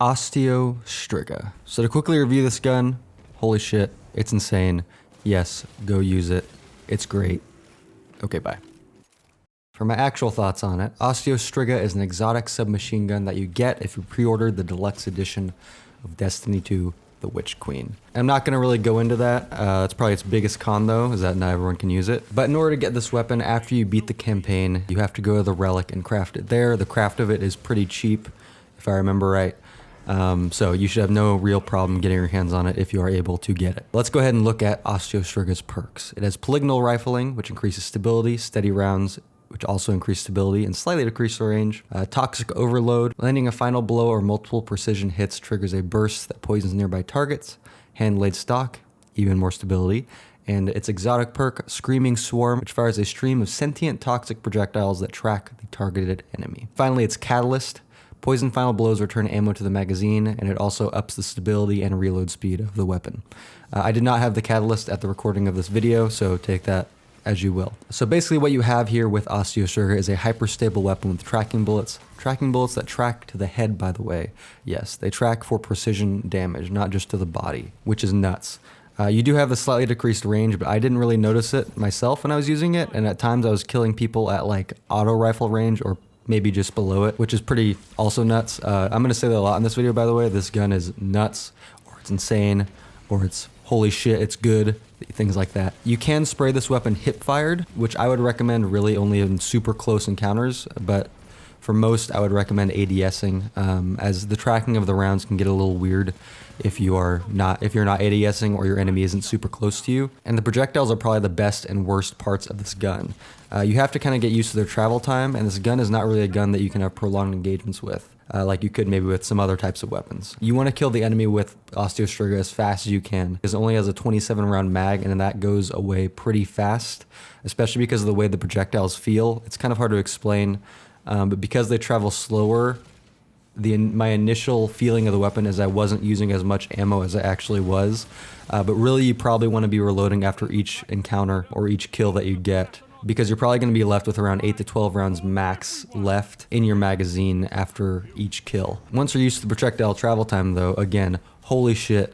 Osteo Striga. So to quickly review this gun, holy shit, it's insane. Yes, go use it. It's great. Okay, bye. For my actual thoughts on it, Osteo Striga is an exotic submachine gun that you get if you pre-ordered the deluxe edition of Destiny 2, The Witch Queen. I'm not going to really go into that. That's probably its biggest con though, is that not everyone can use it. But in order to get this weapon, after you beat the campaign, you have to go to the relic and craft it there. The craft of it is pretty cheap, if I remember right. So you should have no real problem getting your hands on it if you are able to get it. Let's go ahead and look at Osteo Striga's perks. It has polygonal rifling, which increases stability, steady rounds, which also increase stability and slightly decrease the range. Toxic overload. Landing a final blow or multiple precision hits triggers a burst that poisons nearby targets. Hand-laid stock, even more stability. And its exotic perk, Screaming Swarm, which fires a stream of sentient toxic projectiles that track the targeted enemy. Finally, its catalyst. Poison final blows return ammo to the magazine, and it also ups the stability and reload speed of the weapon. I did not have the catalyst at the recording of this video, so take that as you will. So basically what you have here with Osteo Striga is a hyper-stable weapon with tracking bullets. Tracking bullets that track to the head, by the way. Yes, they track for precision damage, not just to the body, which is nuts. You do have a slightly decreased range, but I didn't really notice it myself when I was using it, and at times I was killing people at like auto rifle range or maybe just below it, which is pretty also nuts. I'm going to say that a lot in this video, by the way. This gun is nuts, or it's insane, or it's holy shit, it's good, things like that. You can spray this weapon hip-fired, which I would recommend really only in super close encounters, but for most, I would recommend ADSing, as the tracking of the rounds can get a little weird if you're not ADSing or your enemy isn't super close to you. And the projectiles are probably the best and worst parts of this gun. You have to kind of get used to their travel time, and this gun is not really a gun that you can have prolonged engagements with, like you could maybe with some other types of weapons. You want to kill the enemy with Osteo Striga as fast as you can, because it only has a 27 round mag, and that goes away pretty fast, especially because of the way the projectiles feel. It's kind of hard to explain, but because they travel slower, my initial feeling of the weapon is I wasn't using as much ammo as I actually was, but really you probably want to be reloading after each encounter or each kill that you get, because you're probably going to be left with around 8 to 12 rounds max left in your magazine after each kill. Once you're used to the projectile travel time though, again, holy shit,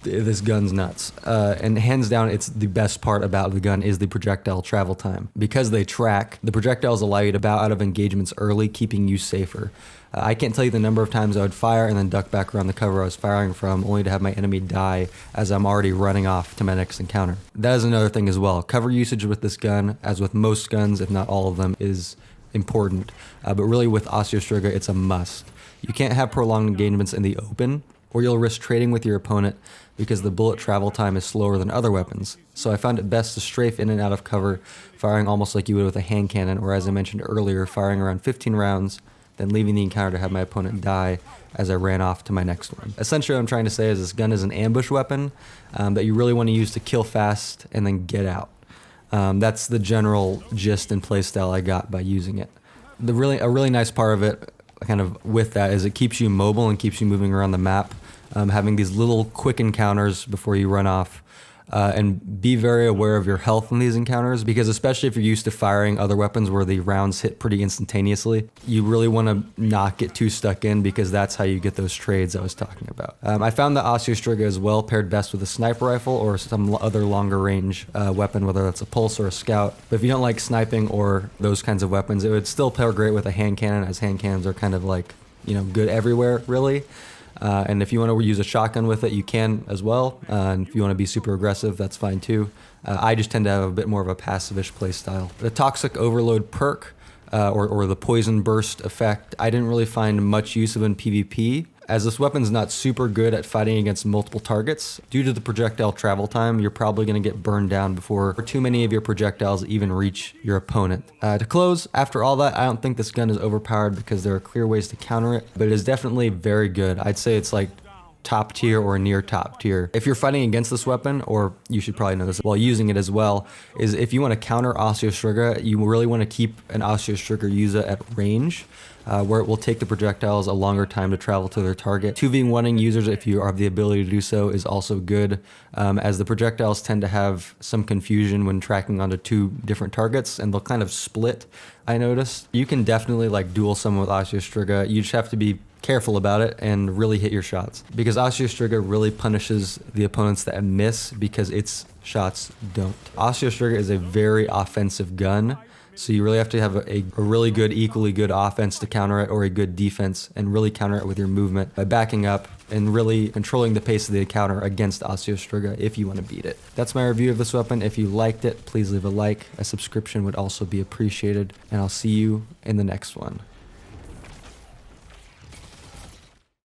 this gun's nuts. And hands down, it's the best part about the gun is the projectile travel time. Because they track, the projectiles allow you to bow out of engagements early, keeping you safer. I can't tell you the number of times I would fire and then duck back around the cover I was firing from, only to have my enemy die as I'm already running off to my next encounter. That is another thing as well. Cover usage with this gun, as with most guns, if not all of them, is important. But really with Osteo Striga, it's a must. You can't have prolonged engagements in the open, or you'll risk trading with your opponent because the bullet travel time is slower than other weapons. So I found it best to strafe in and out of cover, firing almost like you would with a hand cannon, or as I mentioned earlier, firing around 15 rounds, then leaving the encounter to have my opponent die as I ran off to my next one. Essentially what I'm trying to say is this gun is an ambush weapon that you really want to use to kill fast and then get out. That's the general gist and playstyle I got by using it. A really nice part of it, kind of with that, is it keeps you mobile and keeps you moving around the map, having these little quick encounters before you run off. And be very aware of your health in these encounters, because especially if you're used to firing other weapons where the rounds hit pretty instantaneously, you really want to not get too stuck in, because that's how you get those trades I was talking about. I found that Osteo Striga is well paired best with a sniper rifle or some other longer range weapon, whether that's a pulse or a scout. But if you don't like sniping or those kinds of weapons, it would still pair great with a hand cannon, as hand cannons are kind of like, good everywhere, really. And if you want to use a shotgun with it, you can as well. And if you want to be super aggressive, that's fine too. I just tend to have a bit more of a passive-ish play style. The Toxic Overload perk, or the Poison Burst effect, I didn't really find much use of in PvP, as this weapon's not super good at fighting against multiple targets. Due to the projectile travel time, you're probably going to get burned down before too many of your projectiles even reach your opponent. To close, after all that, I don't think this gun is overpowered because there are clear ways to counter it, but it is definitely very good. I'd say it's like top tier or near top tier. If you're fighting against this weapon, or you should probably know this while using it as well, is if you want to counter Osteo Striga, you really want to keep an Osteo Striga user at range, where it will take the projectiles a longer time to travel to their target. 2v1ing users, if you have the ability to do so, is also good, as the projectiles tend to have some confusion when tracking onto two different targets, and they'll kind of split, I noticed. You can definitely like duel someone with Osteo Striga. You just have to be careful about it and really hit your shots. Because Osteo Striga really punishes the opponents that miss because its shots don't. Osteo Striga is a very offensive gun, so you really have to have a really good, equally good offense to counter it, or a good defense, and really counter it with your movement by backing up and really controlling the pace of the counter against Osteo Striga if you want to beat it. That's my review of this weapon. If you liked it, please leave a like. A subscription would also be appreciated, and I'll see you in the next one.